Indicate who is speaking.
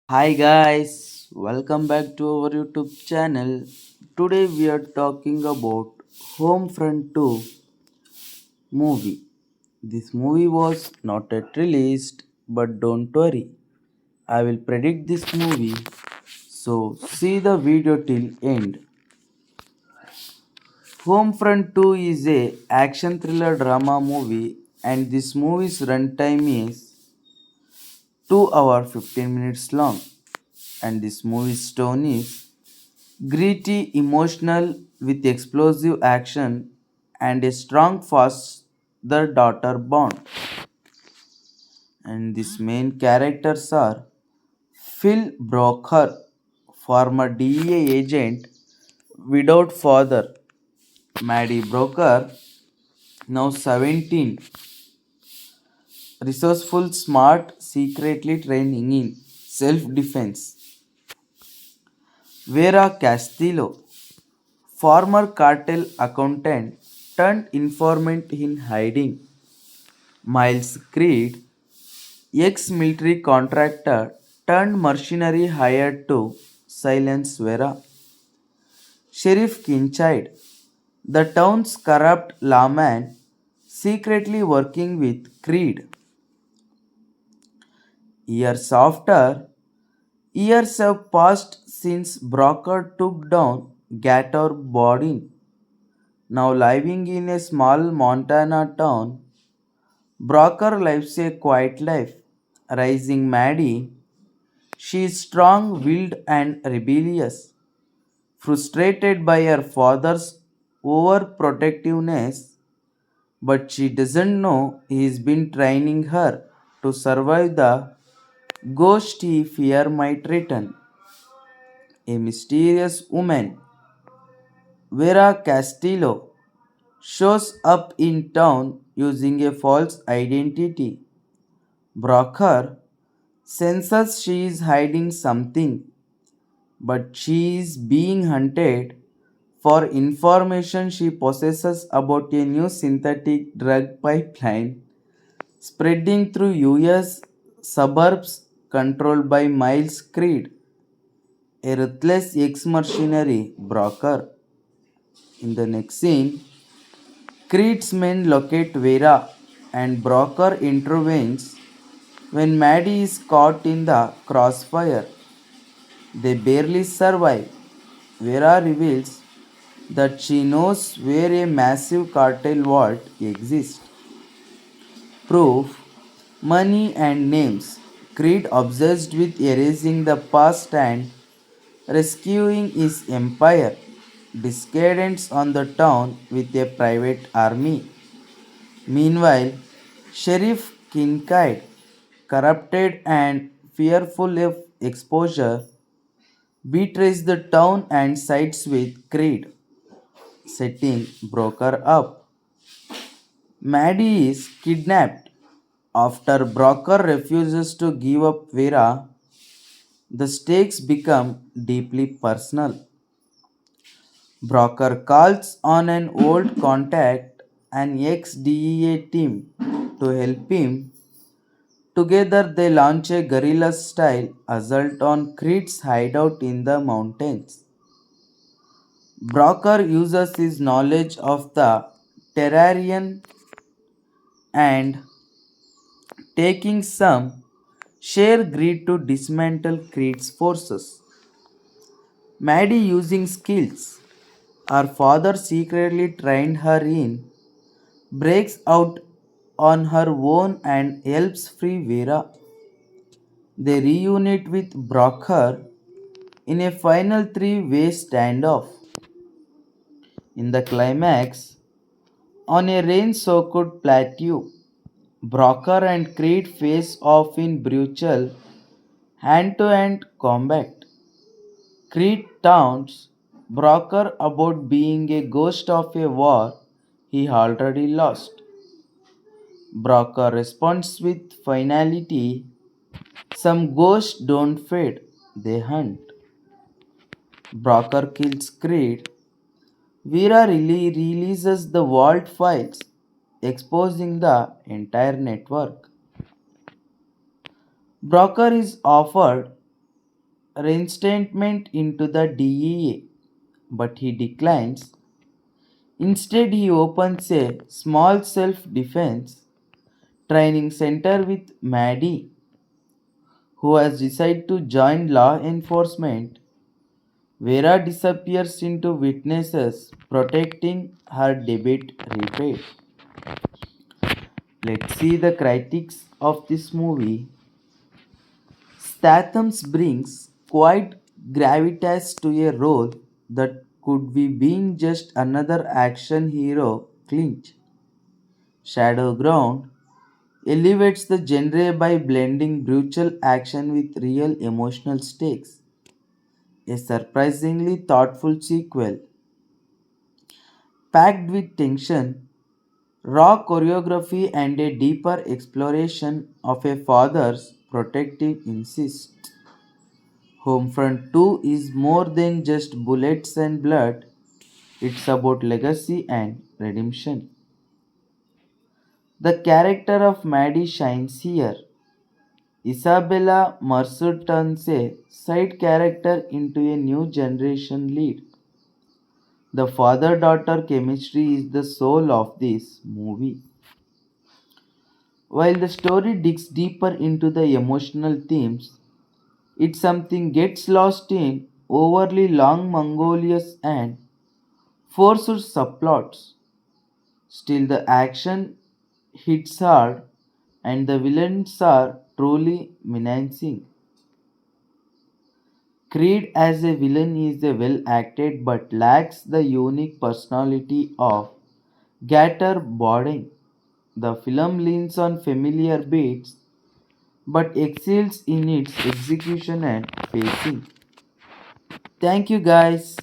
Speaker 1: Hi guys, welcome back to our YouTube channel. Today we are talking about Homefront 2 movie. This movie was not yet released, but don't worry, I will predict this movie. So see the video till end. Homefront 2 is a action thriller drama movie and this movie's runtime is 2 hour 15 minutes long and this movie's tone is gritty, emotional, with explosive action and a strong father daughter bond. And these main characters are Phil Broker, former DEA agent, widowed father, Maddie Broker, now 17, resourceful, smart, secretly training in self defense, Vera Castillo, former cartel accountant turned informant in hiding. Miles Creed, ex military contractor turned mercenary hired to silence Vera. Sheriff Kincaid, the town's corrupt lawman, secretly working with Creed. Years after, years have passed since Broker took down Gator Bodin. Now living in a small Montana town, Broker lives a quiet life, raising Maddie. She is strong willed and rebellious, frustrated by her father's overprotectiveness, but she doesn't know he's been training her to survive the ghost he fear might return. A mysterious woman, Vera Castillo, shows up in town using a false identity. Broker senses she is hiding something, but she is being hunted for information she possesses about a new synthetic drug pipeline spreading through US suburbs controlled by Miles Creed, a ruthless ex mercenary broker. In the next scene, Creed's men locate Vera and Broker intervenes when Maddie is caught in the crossfire. They barely survive. Vera reveals that she knows where a massive cartel vault exists. Proof, money, and names. Creed obsessed with erasing the past and rescuing his empire. Descendants on the town with a private army. Meanwhile, Sheriff Kincaid, corrupted and fearful of exposure, betrays the town and sides with Creed, setting Broker up. Maddie is kidnapped. After Broker refuses to give up Vera, the stakes become deeply personal. Broker calls on an old contact, an ex DEA team, to help him. Together, they launch a guerrilla style assault on Creed's hideout in the mountains. Broker uses his knowledge of the Terrarian and taking some share greed to dismantle Creed's forces. Maddie using skills her father secretly trained her in breaks out on her own and helps free Vera. They reunite with Brocker in a final three-way standoff. In the climax, on a rain-soaked plateau, Brocker and Creed face off in brutal hand-to-hand combat. Creed taunts Brocker about being a ghost of a war he already lost. Brocker responds with finality. Some ghosts don't fade, they hunt. Brocker kills Creed. Vera releases the vault files, exposing the entire network. Brocker is offered reinstatement into the DEA, but he declines. Instead, he opens a small self defense training center with Maddie, who has decided to join law enforcement. Vera disappears into witnesses protecting her debit repaid. Let's see the critics of this movie. Statham brings quite gravitas to a role that could be being just another action hero clinch. Shadow Ground elevates the genre by blending brutal action with real emotional stakes. A surprisingly thoughtful sequel, packed with tension, raw choreography, and a deeper exploration of a father's protective instinct. Homefront 2 is more than just bullets and blood, it's about legacy and redemption. The character of Maddie shines here. Isabella Mercer turns a side character into a new generation lead. The father daughter chemistry is the soul of this movie. While the story digs deeper into the emotional themes, it something gets lost in overly long Mongolias and forced subplots. Still, the action hits hard and the villains are truly menacing. Creed as a villain is a well acted but lacks the unique personality of Gator Bording. The film leans on familiar beats but excels in its execution and pacing. Thank you guys.